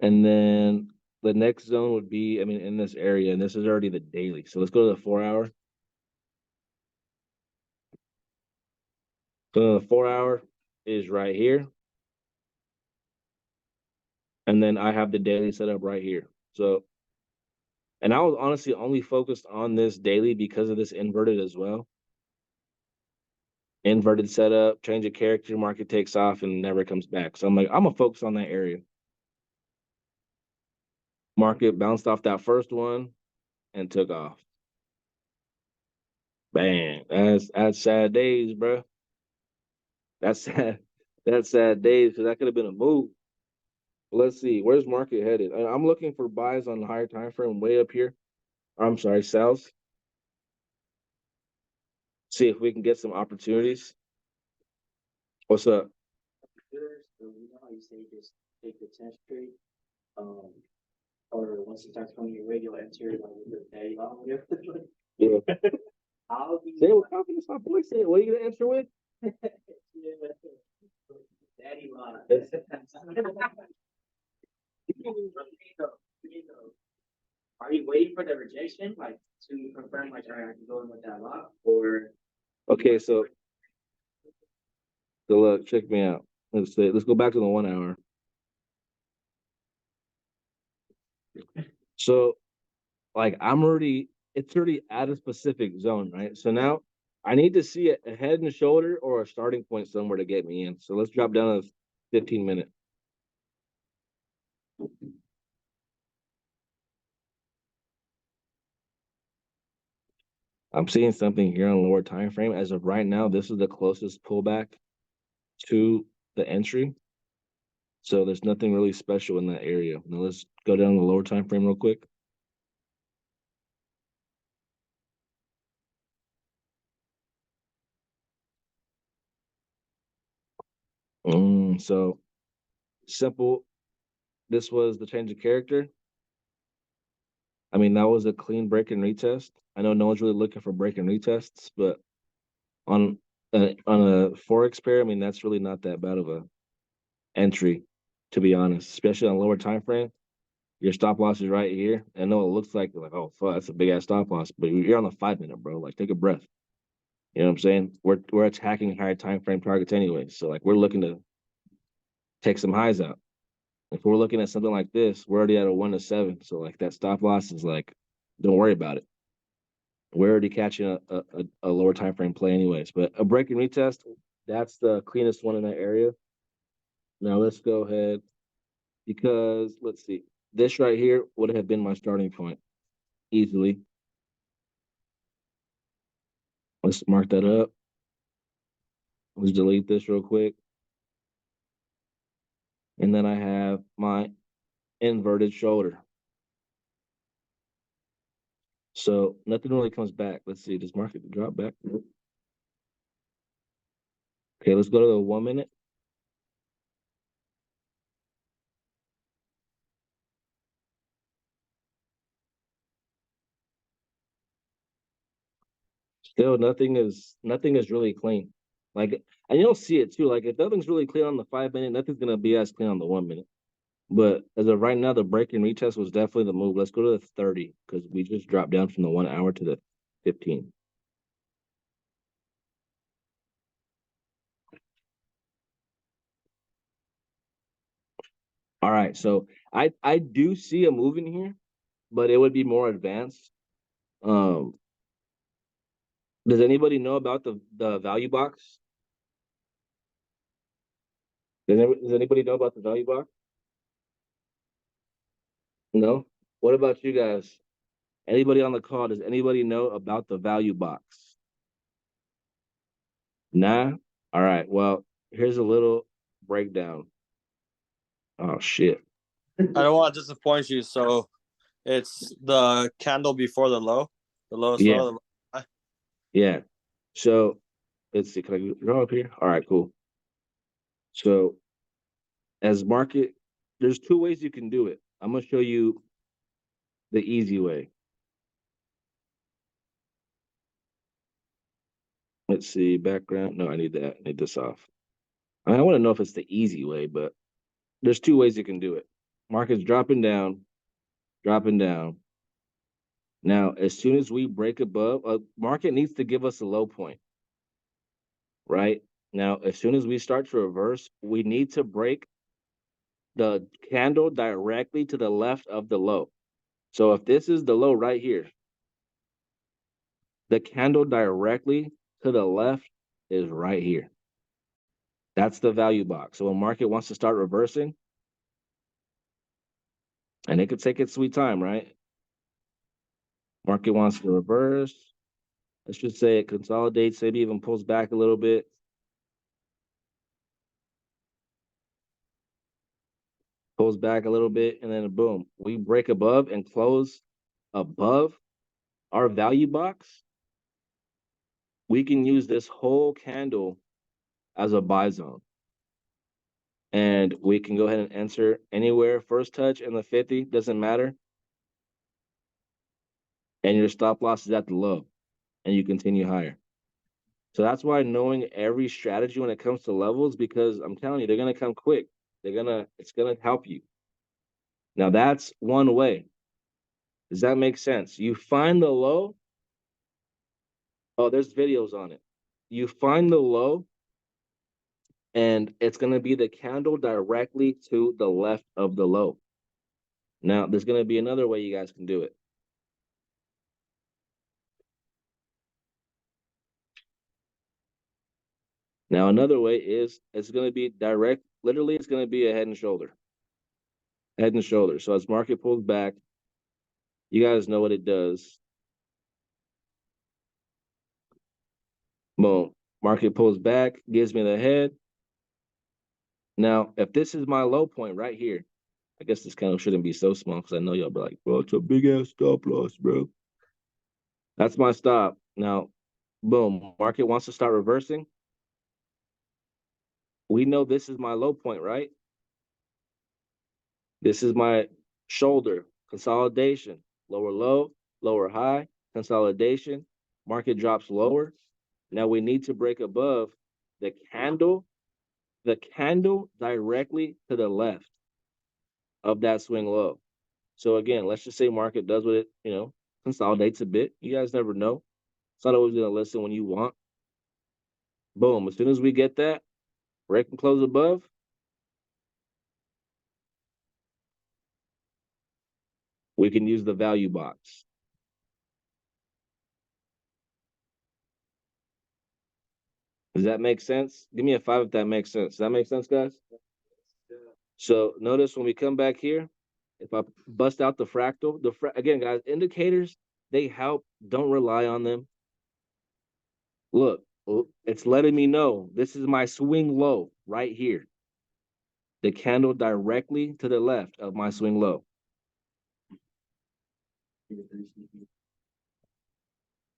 and then the next zone would be, I mean, in this area, and this is already the daily. So let's go to the 4 hour. So the 4 hour is right here, and then I have the daily set up right here. So, and I was honestly only focused on this daily because of this inverted as well. Inverted setup, change of character, market takes off and never comes back. So I'm like, I'm gonna focus on that area. Market bounced off that first one and took off. Bang. That's sad days, bro. That's sad. That's sad days because that could have been a move. Let's see, where's market headed? I'm looking for buys on the higher time frame way up here. I'm sorry, sells. See if we can get some opportunities. What's up? So you know how you say just take the 10 straight, um, or once it starts coming your way, you'll enter like with the daddy long whatever. Yeah. How do you say it with confidence, my boy? Say it. What are you gonna answer with? Daddy long. Are you waiting for the rejection, like to confirm, like, all right, I can go in with that lock, or okay? So look, check me out. Let's go back to the 1 hour. So like it's already at a specific zone, right? So now I need to see a head and shoulder or a starting point somewhere to get me in. So let's drop down to 15 minute. I'm seeing something here on lower time frame. As of right now, this is the closest pullback to the entry. So there's nothing really special in that area. Now let's go down the lower time frame real quick. So simple. This was the change of character. I mean, that was a clean break and retest. I know no one's really looking for break and retests, but on on a forex pair, I mean, that's really not that bad of a entry, to be honest. Especially on lower time frame, your stop loss is right here. I know it looks like oh fuck, that's a big ass stop loss, but you're on the 5 minute, bro. Like, take a breath. You know what I'm saying? We're attacking higher time frame targets anyway, so like we're looking to take some highs out. If we're looking at something like this, we're already at a 1 to 7, so like that stop loss is like, don't worry about it. We're already catching a lower time frame play anyways. But a break and retest, that's the cleanest one in that area. Now let's go ahead because let's see. This right here would have been my starting point easily. Let's mark that up. Let's delete this real quick. And then I have my inverted shoulder. So nothing really comes back. Let's see. Does market drop back? Okay, let's go to the 1 minute. Still, nothing is really clean. Like, and you'll see it too. Like, if nothing's really clean on the 5 minute, nothing's gonna be as clean on the 1 minute. But as of right now, the break and retest was definitely the move. Let's go to the 30 because we just dropped down from the 1 hour to the 15. All right, so I do see a move in here, but it would be more advanced. Um, does anybody know about the value box? Does anybody know about the value box? No. What about you guys? Anybody on the call? Does anybody know about the value box? Nah. All right. Well, here's a little breakdown. Oh shit. I don't want to disappoint you, so it's the candle before the lowest Yeah. low. The high. Yeah. So let's see. Can I go up here? All right. Cool. So as market, there's two ways you can do it. I'm gonna show you the easy way. Let's see. Background. No, I need that. I need this off. I want to know if it's the easy way, but there's two ways you can do it. Market's dropping down, dropping down. Now, as soon as we break above, market needs to give us a low point, right? Now, as soon as we start to reverse, we need to break the candle directly to the left of the low. So if this is the low right here, the candle directly to the left is right here. That's the value box. So when market wants to start reversing, and it could take its sweet time, right? Market wants to reverse. Let's just say it consolidates, maybe even pulls back a little bit. Pulls back a little bit, and then boom, we break above and close above our value box. We can use this whole candle as a buy zone. And we can go ahead and enter anywhere, first touch in the 50, doesn't matter. And your stop loss is at the low, and you continue higher. So that's why knowing every strategy when it comes to levels, because I'm telling you, they're gonna come quick. It's gonna help you. Now that's one way. Does that make sense? You find the low. Oh, there's videos on it. You find the low, and it's gonna be the candle directly to the left of the low. Now, there's gonna be another way you guys can do it. Now, another way is it's gonna be direct, literally, it's gonna be a head and shoulder. Head and shoulder. So as market pulls back, you guys know what it does. Boom. Market pulls back, gives me the head. Now, if this is my low point right here, I guess this candle shouldn't be so small because I know y'all be like, bro, it's a big ass stop loss, bro. That's my stop. Now, boom, market wants to start reversing. We know this is my low point, right? This is my shoulder, consolidation, lower low, lower high, consolidation. Market drops lower. Now we need to break above the candle directly to the left of that swing low. So again, let's just say market does what it, consolidates a bit. You guys never know. It's not always going to listen when you want. Boom. As soon as we get that, break and close above, we can use the value box. Does that make sense? Give me a 5 if that makes sense. Does that make sense, guys? So notice when we come back here, if I bust out the fractal, again, guys, indicators, they help. Don't rely on them. Look, it's letting me know this is my swing low right here. The candle directly to the left of my swing low.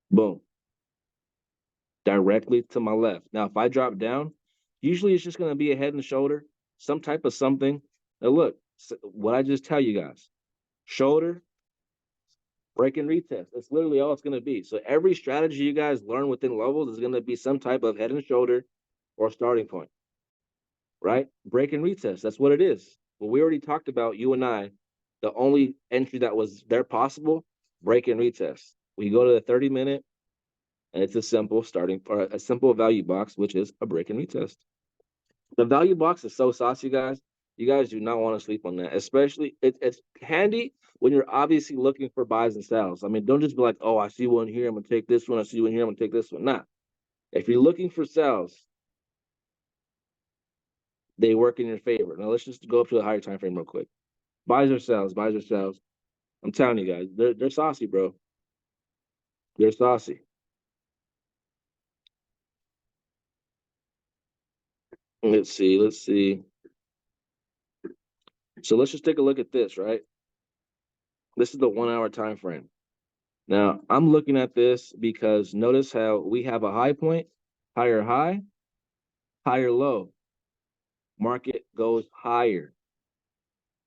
Boom. Directly to my left. Now, if I drop down, usually it's just going to be a head and shoulder, some type of something. Now, look, what I just tell you guys, shoulder, break and retest. That's literally all it's going to be. So every strategy you guys learn within levels is going to be some type of head and shoulder or starting point, right? Break and retest. That's what it is. But we already talked about, you and I, the only entry that was there possible, break and retest. We go to the 30-minute, and it's a simple starting or a simple value box, which is a break and retest. The value box is so saucy, guys. You guys do not want to sleep on that. Especially, it's handy when you're obviously looking for buys and sells. I mean, don't just be like, oh, I see one here, I'm gonna take this one. I see one here, I'm gonna take this one. Nah. If you're looking for sells, they work in your favor. Now let's just go up to the higher time frame real quick. Buys or sells, buys or sells. I'm telling you guys, they're saucy, bro. They're saucy. Let's see, let's see. So let's just take a look at this, right? This is the 1 hour time frame. Now I'm looking at this because notice how we have a high point, higher high, higher low. Market goes higher,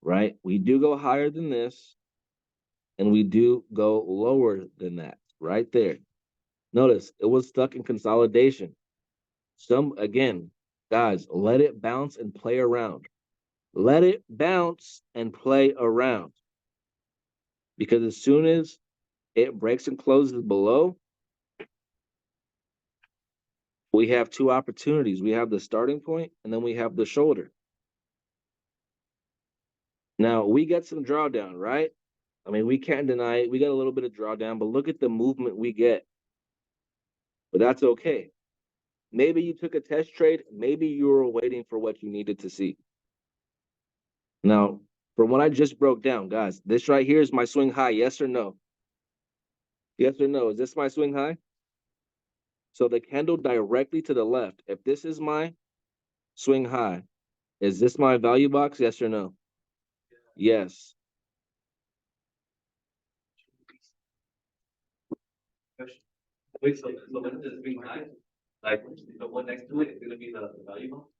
right? We do go higher than this, and we do go lower than that, right there. Notice it was stuck in consolidation. Again, guys, let it bounce and play around. Let it bounce and play around. Because as soon as it breaks and closes below, we have two opportunities. We have the starting point, and then we have the shoulder. Now, we get some drawdown, right? I mean, we can't deny it. We got a little bit of drawdown, but look at the movement we get. But that's okay. Maybe you took a test trade. Maybe you were waiting for what you needed to see. Now, from what I just broke down, guys, this right here is my swing high. Yes or no? Yes or no? Is this my swing high? So the candle directly to the left. If this is my swing high, is this my value box? Yes or no? Yes. Wait, so when this being high, like the one next to it is gonna be the value ball?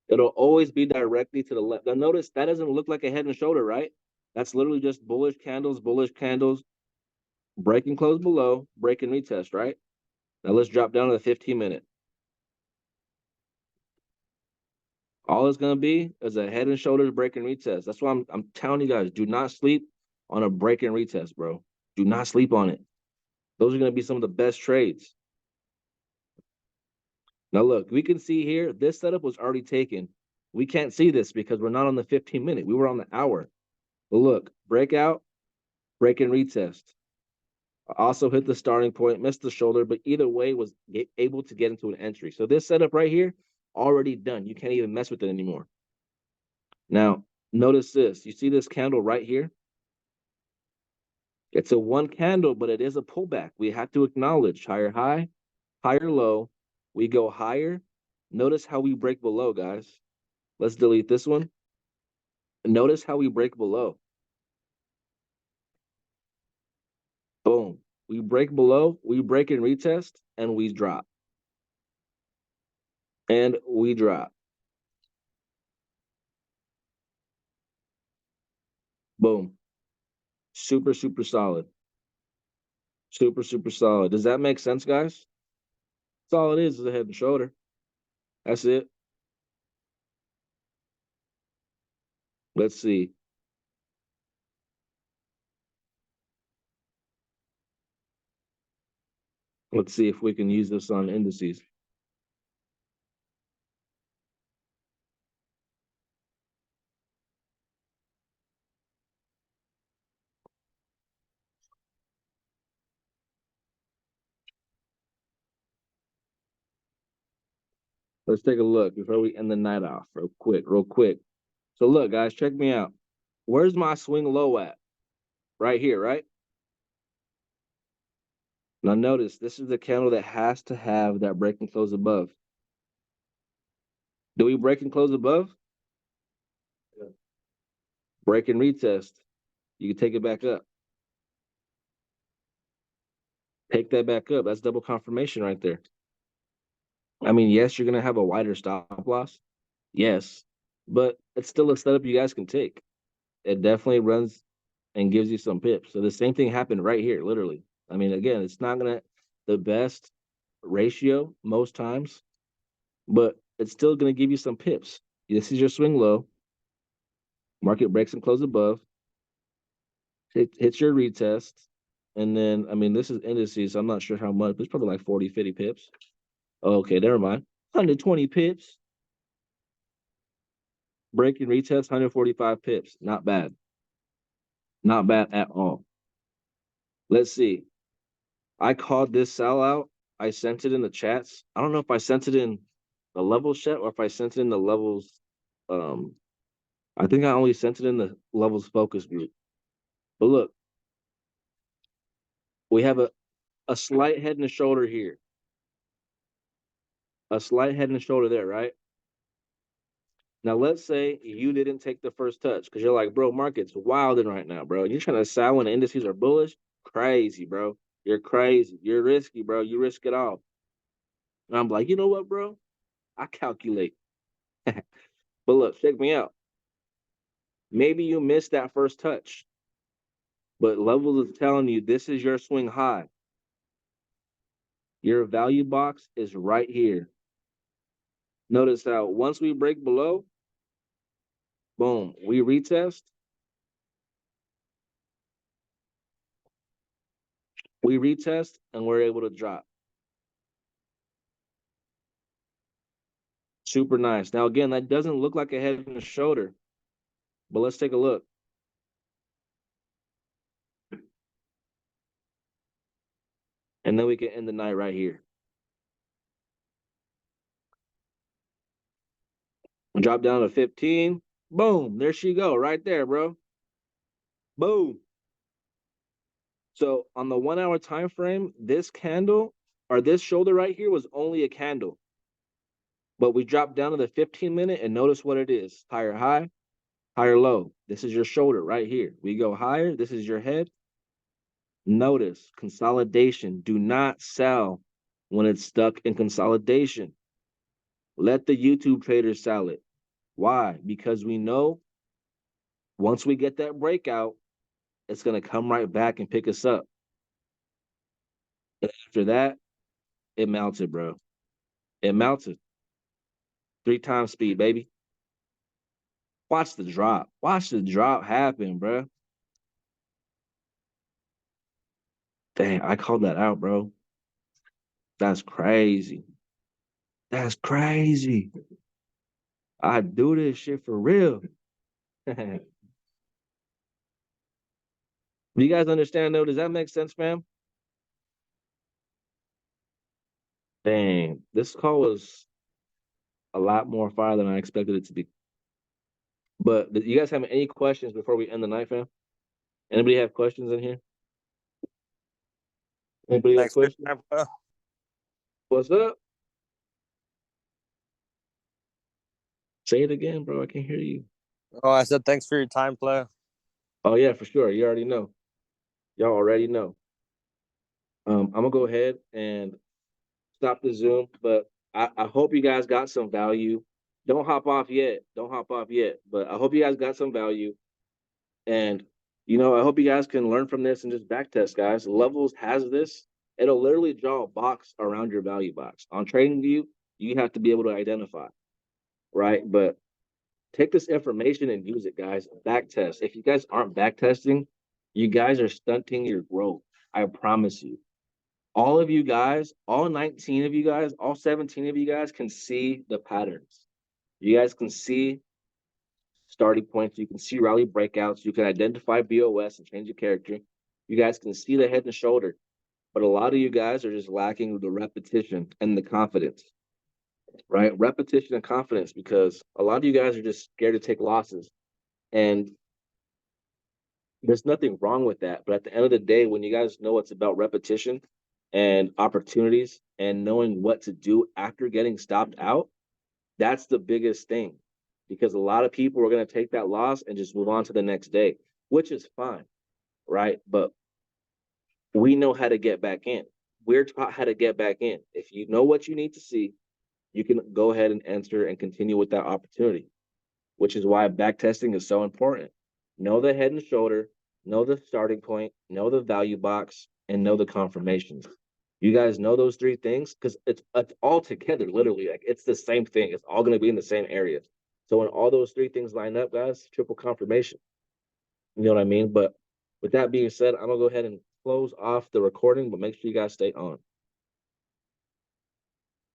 It'll always be directly to the left. Now notice that doesn't look like a head and shoulder, right? That's literally just bullish candles, break and close below, break and retest, right? Now let's drop down to the 15-minute. All it's gonna be is a head and shoulders break and retest. That's why I'm telling you guys, do not sleep on a break and retest, bro. Do not sleep on it. Those are gonna be some of the best trades. Now look, we can see here, this setup was already taken. We can't see this because we're not on the 15-minute. We were on the hour. But look, breakout, break and retest. Also hit the starting point, missed the shoulder, but either way was able to get into an entry. So this setup right here, already done. You can't even mess with it anymore. Now, notice this. You see this candle right here? It's a one candle, but it is a pullback. We have to acknowledge higher high, higher low. We go higher. Notice how we break below, guys. Let's delete this one. Notice how we break below. Boom. We break below, we break and retest, and we drop. And we drop. Boom. Super, super solid. Super, super solid. Does that make sense, guys? That's all it is a head and shoulder. That's it. Let's see. Let's see if we can use this on indices. Let's take a look before we end the night off real quick, real quick. So look, guys, check me out. Where's my swing low at? Right here, right? Now notice, this is the candle that has to have that break and close above. Do we break and close above? Yeah. Break and retest. You can take it back up. Take that back up. That's double confirmation right there. I mean, yes, you're gonna have a wider stop loss. Yes, but it's still a setup you guys can take. It definitely runs and gives you some pips. So the same thing happened right here, literally. I mean, again, it's not gonna the best ratio most times, but it's still gonna give you some pips. This is your swing low. Market breaks and close above. Hits your retest. And then, I mean, this is indices. So I'm not sure how much, but it's probably like 40, 50 pips. Okay, never mind. 120 pips. Break and retest, 145 pips. Not bad. Not bad at all. Let's see. I called this sellout. I sent it in the chats. I don't know if I sent it in the levels chat or if I sent it in the levels. Um, I think I only sent it in the levels focus group. But look, we have a slight head and a shoulder here. A slight head and a shoulder there, right? Now let's say you didn't take the first touch because you're like, bro, market's wilding right now, bro. You're trying to sell when the indices are bullish. Crazy, bro. You're crazy. You're risky, bro. You risk it all. And I'm like, you know what, bro? I calculate. But look, check me out. Maybe you missed that first touch, but levels is telling you this is your swing high. Your value box is right here. Notice how once we break below, boom, we retest. We retest and we're able to drop. Super nice. Now, again, that doesn't look like a head and a shoulder, but let's take a look. And then we can end the night right here. Drop down to 15. Boom. There she go. Right there, bro. Boom. So on the 1 hour time frame, this candle or this shoulder right here was only a candle. But we drop down to the 15-minute and notice what it is. Higher high, higher low. This is your shoulder right here. We go higher. This is your head. Notice consolidation. Do not sell when it's stuck in consolidation. Let the YouTube traders sell it. Why? Because we know once we get that breakout, it's going to come right back and pick us up. And after that, it melted, bro. It melted. 3 times speed, baby. Watch the drop. Watch the drop happen, bro. Dang, I called that out, bro. That's crazy. That's crazy. I do this shit for real. Do you guys understand, though? Does that make sense, fam? Dang, this call was a lot more fire than I expected it to be. But do you guys have any questions before we end the night, fam? Anybody have questions in here? Anybody have Thanks for your questions? time, bro. What's up? Say it again, bro. I can't hear you. Oh, I said thanks for your time, play. Oh, yeah, for sure. You already know. Y'all already know. I'm gonna go ahead and stop the Zoom, but I hope you guys got some value. Don't hop off yet. Don't hop off yet. But I hope you guys got some value. And I hope you guys can learn from this and just back test, guys. Levels has this. It'll literally draw a box around your value box. On TradingView, you have to be able to identify, right? But take this information and use it, guys. Back test. If you guys aren't back testing, you guys are stunting your growth. I promise you. All of you guys, all 19 of you guys, all 17 of you guys can see the patterns. You guys can see starting points. You can see rally breakouts. You can identify BOS and change your character. You guys can see the head and shoulder. But a lot of you guys are just lacking the repetition and the confidence, right? Repetition and confidence, because a lot of you guys are just scared to take losses. And there's nothing wrong with that. But at the end of the day, when you guys know it's about repetition and opportunities and knowing what to do after getting stopped out, that's the biggest thing. Because a lot of people are going to take that loss and just move on to the next day, which is fine, right? But we know how to get back in. We're taught how to get back in. If you know what you need to see, you can go ahead and enter and continue with that opportunity, which is why back testing is so important. Know the head and shoulder, know the starting point, know the value box, and know the confirmations. You guys know those three things because it's all together, literally. Like it's the same thing. It's all going to be in the same area. So when all those three things line up, guys, triple confirmation. You know what I mean? But with that being said, I'm gonna go ahead and close off the recording, but make sure you guys stay on.